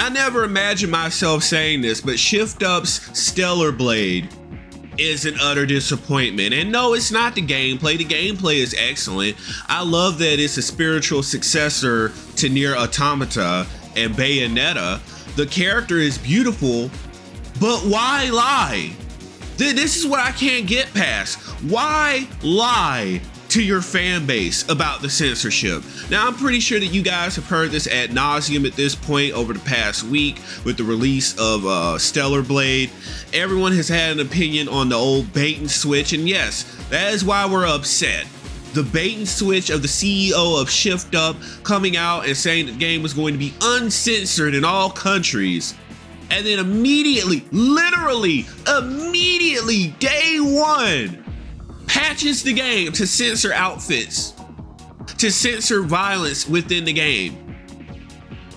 I never imagined myself saying this, but ShiftUp's Stellar Blade is an utter disappointment. And no, it's not the gameplay. The gameplay is excellent. I love that it's a spiritual successor to Nier Automata and Bayonetta. The character is beautiful, but why lie? This is what I can't get past. Why lie to your fan base about the censorship? Now, I'm pretty sure that you guys have heard this ad nauseum at this point over the past week with the release of Stellar Blade. Everyone has had an opinion on the old bait and switch, and yes, that is why we're upset. The bait and switch of the CEO of ShiftUp coming out and saying the game was going to be uncensored in all countries. And then immediately, literally, immediately, day one, patches the game to censor outfits, to censor violence within the game.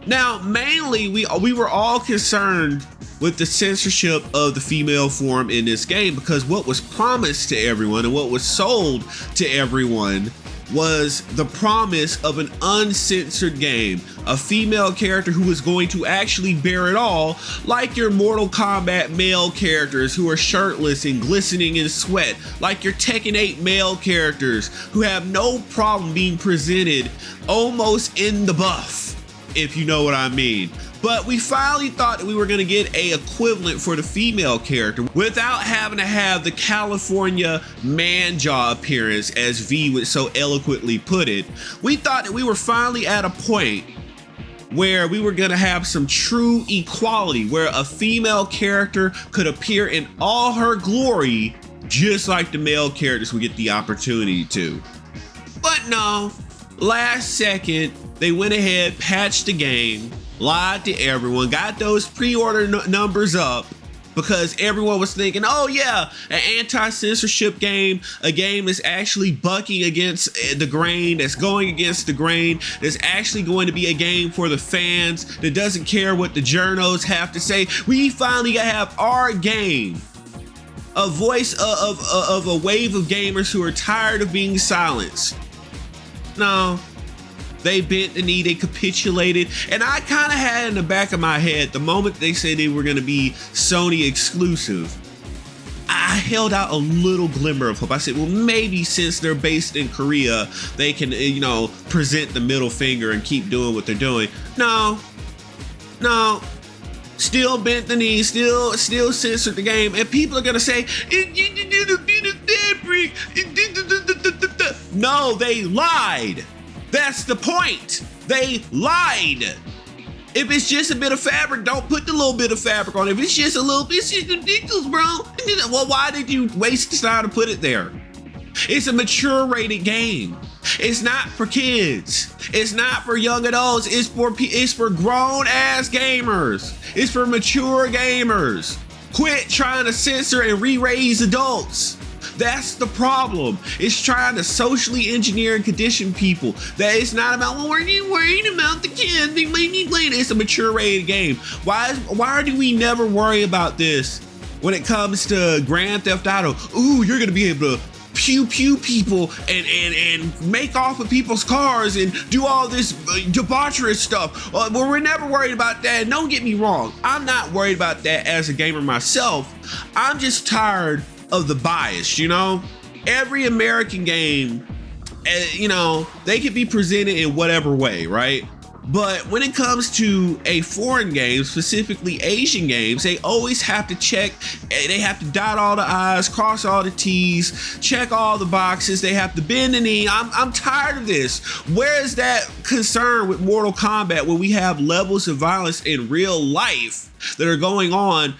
Now, mainly, we were all concerned with the censorship of the female form in this game because what was promised to everyone and what was sold to everyone was the promise of an uncensored game, a female character who was going to actually bear it all, like your Mortal Kombat male characters who are shirtless and glistening in sweat, like your Tekken 8 male characters who have no problem being presented almost in the buff, if you know what I mean. But we finally thought that we were going to get a equivalent for the female character without having to have the California man jaw appearance, as V would so eloquently put it. We thought that we were finally at a point where we were going to have some true equality, where a female character could appear in all her glory, just like the male characters would get the opportunity to. But no, last second, they went ahead, patched the game, lied to everyone, got those pre-order numbers up because everyone was thinking, oh yeah, an anti-censorship game, a game that's actually bucking against the grain, that's going against the grain, that's actually going to be a game for the fans, that doesn't care what the journos have to say. We finally gotta have our game, a voice of a wave of gamers who are tired of being silenced. No. They bent the knee, they capitulated, and I kind of had in the back of my head, the moment they said they were going to be Sony exclusive, I held out a little glimmer of hope. I said, well, maybe since they're based in Korea, they can, present the middle finger and keep doing what they're doing. No, still bent the knee, still censored the game, and people are going to say, no, they lied. That's the point. They lied. If it's just a bit of fabric, don't put the little bit of fabric on it. If it's just a little bit, it's just ridiculous, bro. Well, why did you waste the time to put it there? It's a mature rated game. It's not for kids. It's not for young adults. It's for grown ass gamers. It's for mature gamers. Quit trying to censor and re-raise adults. That's the problem. It's trying to socially engineer and condition people. That it's not about, well, we're worried about the kids. They may be playing. It's a mature rated game. Why do we never worry about this when it comes to Grand Theft Auto? Ooh, you're gonna be able to pew people and make off with people's cars and do all this debaucherous stuff. Well, we're never worried about that. Don't get me wrong. I'm not worried about that as a gamer myself. I'm just tired of the bias, Every American game, they could be presented in whatever way, right? But when it comes to a foreign game, specifically Asian games, they always have to check, they have to dot all the I's, cross all the T's, check all the boxes, they have to bend the knee. I'm tired of this. Where is that concern with Mortal Kombat when we have levels of violence in real life that are going on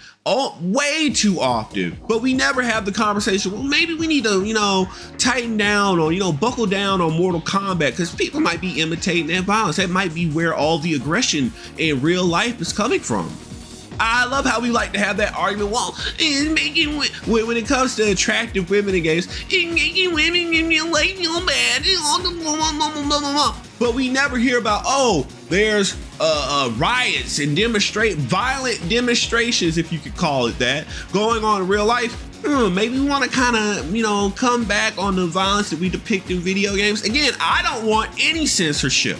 way too often, but we never have the conversation, well, maybe we need to, tighten down or, buckle down on Mortal Kombat because people might be imitating that violence. That might be where all the aggression in real life is coming from. I love how we like to have that argument. Well, it's making, when it comes to attractive women in games, it's making women feel bad. But we never hear about, there's riots and violent demonstrations, if you could call it that, going on in real life. Maybe we want to kind of, come back on the violence that we depict in video games. Again, I don't want any censorship.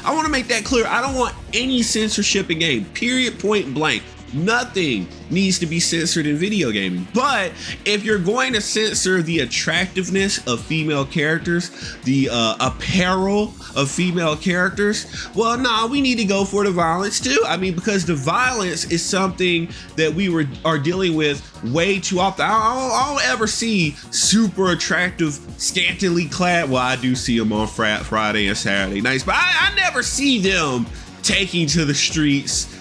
I want to make that clear. I don't want any censorship in game, period, point blank. Nothing needs to be censored in video gaming. But if you're going to censor the attractiveness of female characters, the apparel of female characters, well, nah, we need to go for the violence too. I mean, because the violence is something that we are dealing with way too often. I don't ever see super attractive, scantily clad. Well, I do see them on Friday and Saturday nights, but I never see them taking to the streets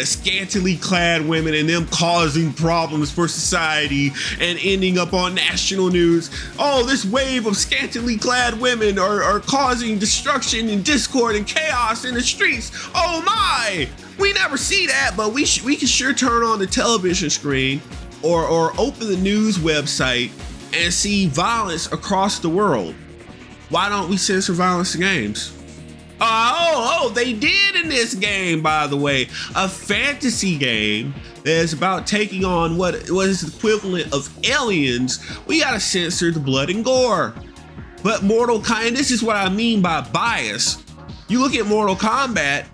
scantily clad women and them causing problems for society and ending up on national news. Oh, this wave of scantily clad women are causing destruction and discord and chaos in the streets. Oh my! We never see that, but we can sure turn on the television screen or open the news website and see violence across the world. Why don't we censor violence in games? They did in this game, by the way. A fantasy game that is about taking on what is the equivalent of aliens. We gotta censor the blood and gore. But Mortal Kombat, and this is what I mean by bias. You look at Mortal Kombat,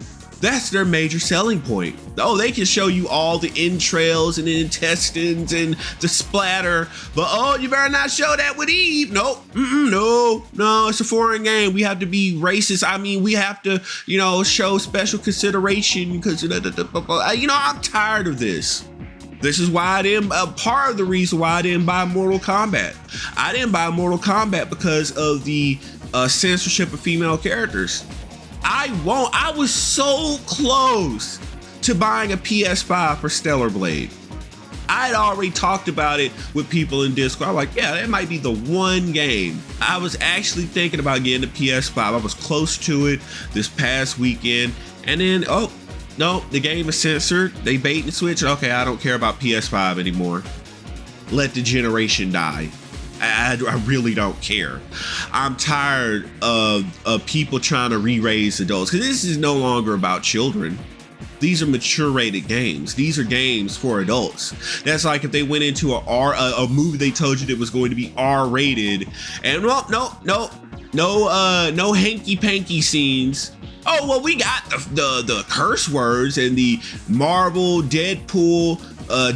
that's their major selling point. Oh, they can show you all the entrails and the intestines and the splatter, but oh, you better not show that with Eve. Nope, no, it's a foreign game. We have to be racist. I mean, we have to, show special consideration because, I'm tired of this. This is why part of the reason why I didn't buy Mortal Kombat. I didn't buy Mortal Kombat because of the censorship of female characters. I was so close to buying a PS5 for Stellar Blade. I'd already talked about it with people in Discord. I'm like, yeah, that might be the one game. I was actually thinking about getting a PS5. I was close to it this past weekend. And then, oh, no, the game is censored. They bait and switch. Okay, I don't care about PS5 anymore. Let the generation die. I really don't care. I'm tired of people trying to re-raise adults, because this is no longer about children. These are mature rated games. These are games for adults. That's like if they went into a movie they told you that was going to be R rated, and no hanky panky scenes. Oh, well, we got the curse words and the Marvel Deadpool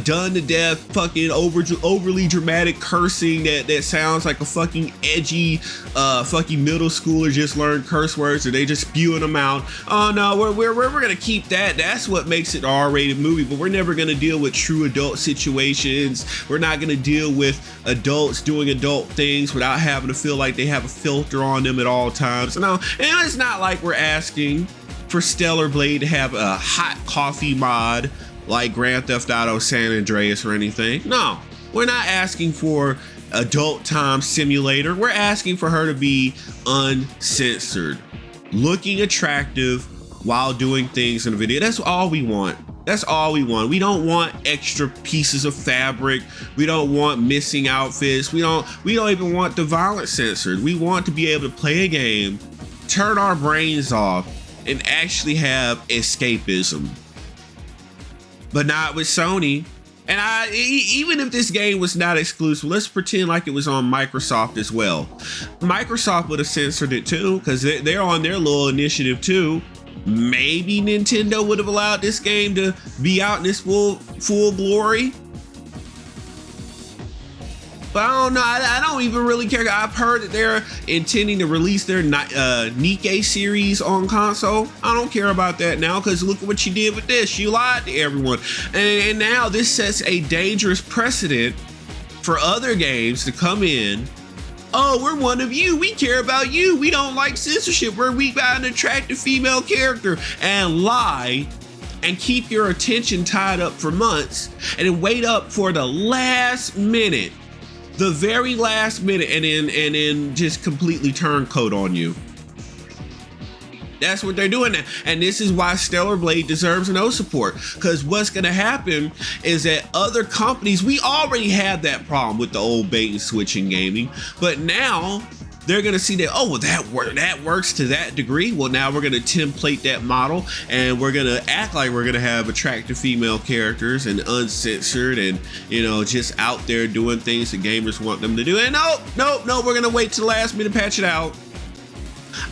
done to death fucking overly dramatic cursing that sounds like a fucking edgy fucking middle schooler just learned curse words and they just spewing them out. Oh no, we're gonna keep that. That's what makes it an R-rated movie, but we're never gonna deal with true adult situations. We're not gonna deal with adults doing adult things without having to feel like they have a filter on them at all times. No, and it's not like we're asking for Stellar Blade to have a hot coffee mod like Grand Theft Auto San Andreas or anything. No, we're not asking for Adult Time Simulator. We're asking for her to be uncensored, looking attractive while doing things in a video. That's all we want. That's all we want. We don't want extra pieces of fabric. We don't want missing outfits. We don't even want the violence censored. We want to be able to play a game, turn our brains off, and actually have escapism. But not with Sony. And even if this game was not exclusive, let's pretend like it was on Microsoft as well. Microsoft would have censored it too, because they're on their little initiative too. Maybe Nintendo would have allowed this game to be out in its full glory. But I don't know. I don't even really care. I've heard that they're intending to release their Nikkei series on console. I don't care about that now, because look at what you did with this. You lied to everyone. And now this sets a dangerous precedent for other games to come in. Oh, we're one of you. We care about you. We don't like censorship. We got an attractive female character, and lie and keep your attention tied up for months and then wait up for the last minute. The very last minute, and then just completely turncoat on you. That's what they're doing now. And this is why Stellar Blade deserves no support. Because what's going to happen is that other companies, we already had that problem with the old bait and switch in gaming, but now they're going to see that, oh, well, that works to that degree. Well, now we're going to template that model, and we're going to act like we're going to have attractive female characters and uncensored and, just out there doing things that gamers want them to do. And no, we're going to wait till the last minute to patch it out.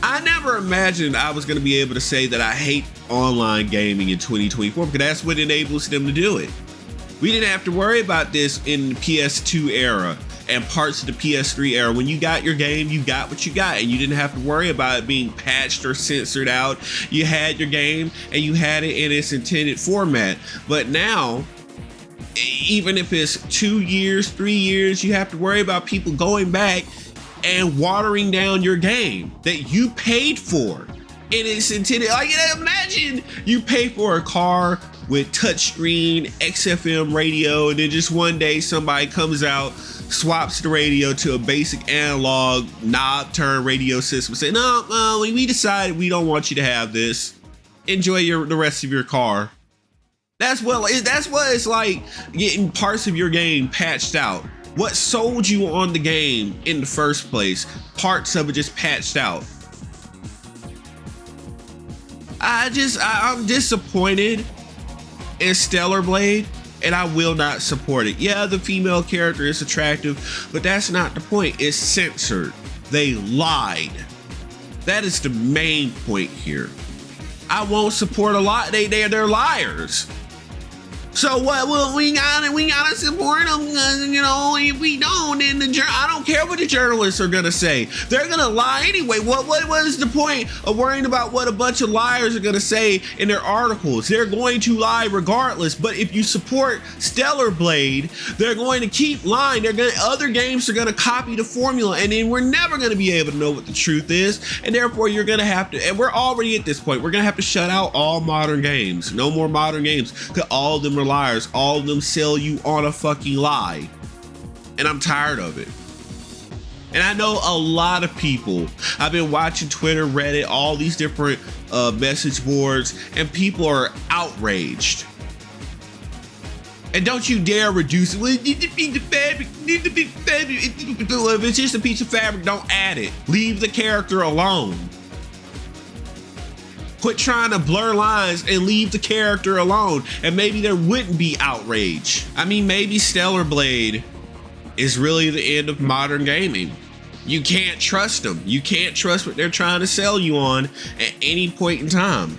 I never imagined I was going to be able to say that I hate online gaming in 2024 because that's what enables them to do it. We didn't have to worry about this in the PS2 era and parts of the PS3 era. When you got your game, you got what you got, and you didn't have to worry about it being patched or censored out. You had your game and you had it in its intended format. But now, even if it's 2 years, 3 years, you have to worry about people going back and watering down your game that you paid for. And it's intended, like, imagine you pay for a car with touchscreen, XFM radio, and then just one day somebody comes out, swaps the radio to a basic analog knob turn radio system, say, no, we decided we don't want you to have this. Enjoy the rest of your car. That's what it's like getting parts of your game patched out. What sold you on the game in the first place? Parts of it just patched out. I'm disappointed in Stellar Blade, and I will not support it. Yeah, the female character is attractive, but that's not the point. It's censored. They lied. That is the main point here. I won't support a lot. They're liars. So what? Well, we gotta support them, you know. If we don't, then I don't care what the journalists are gonna say. They're gonna lie anyway. What is the point of worrying about what a bunch of liars are gonna say in their articles? They're going to lie regardless. But if you support Stellar Blade, they're going to keep lying. Other games are gonna copy the formula, and then we're never gonna be able to know what the truth is. And therefore, you're gonna have to. And we're already at this point. We're gonna have to shut out all modern games. No more modern games, because all of them are liars. All of them sell you on a fucking lie, and I'm tired of it. And I know a lot of people, I've been watching Twitter, Reddit, all these different message boards, and people are outraged. And don't you dare reduce it. Well, it need to be the fabric, need to be fabric. If it's just a piece of fabric, don't add it. Leave the character alone. Quit trying to blur lines and leave the character alone, and maybe there wouldn't be outrage. I mean, maybe Stellar Blade is really the end of modern gaming. You can't trust them. You can't trust what they're trying to sell you on at any point in time.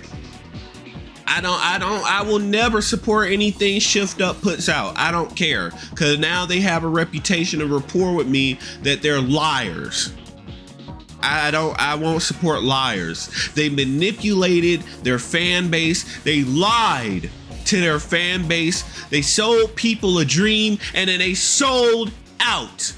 I will never support anything ShiftUp puts out. I don't care, because now they have a reputation of rapport with me that they're liars. I won't support liars. They manipulated their fan base. They lied to their fan base. They sold people a dream, and then they sold out.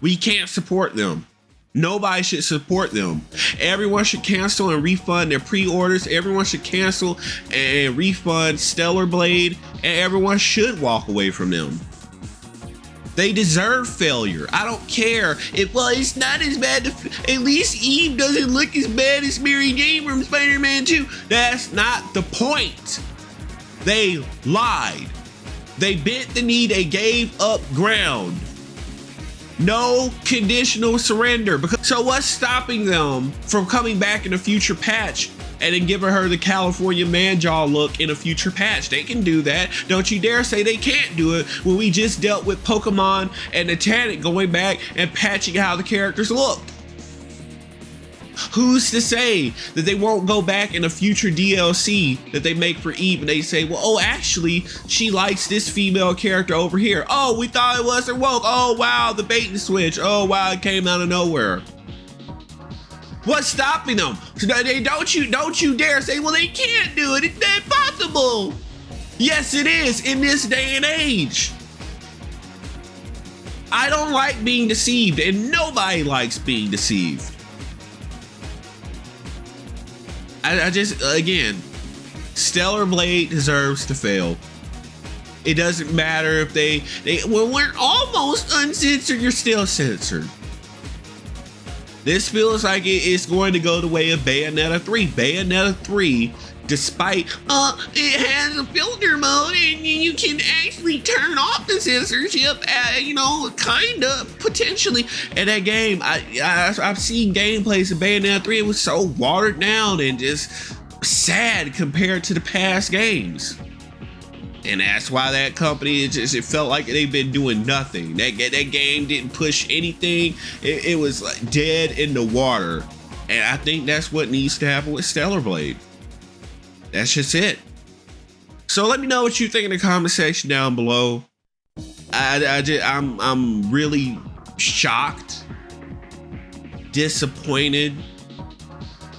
We can't support them. Nobody should support them. Everyone should cancel and refund their pre-orders. Everyone should cancel and refund Stellar Blade, and everyone should walk away from them. They deserve failure. I don't care. It's not as bad. At least Eve doesn't look as bad as Mary Jane from Spider-Man 2. That's not the point. They lied. They bent the knee. They gave up ground. No conditional surrender. So what's stopping them from coming back in a future patch and then giving her the California man jaw look in a future patch? They can do that. Don't you dare say they can't do it when we just dealt with Pokemon and Titanic going back and patching how the characters look. Who's to say that they won't go back in a future DLC that they make for Eve and they say, well, actually, she likes this female character over here. Oh, we thought it wasn't woke. Oh, wow, the bait and switch. Oh, wow, it came out of nowhere. What's stopping them? Don't you dare say, well, they can't do it. It's not possible. Yes, it is in this day and age. I don't like being deceived, and nobody likes being deceived. I just, again, Stellar Blade deserves to fail. It doesn't matter if when we're almost uncensored, you're still censored. This feels like it's going to go the way of Bayonetta 3. Bayonetta 3, despite it has a filter mode and you can actually turn off the censorship, kinda, potentially. And that game, I've seen gameplays of Bayonetta 3. It was so watered down and just sad compared to the past games. And that's why that company, it felt like they've been doing nothing. That game didn't push anything. It was like dead in the water. And I think that's what needs to happen with Stellar Blade. That's just it. So let me know what you think in the comment section down below. I'm really shocked, disappointed,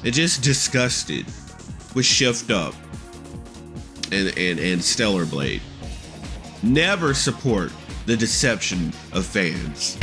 and just disgusted with ShiftUp and Stellar Blade. Never support the deception of fans.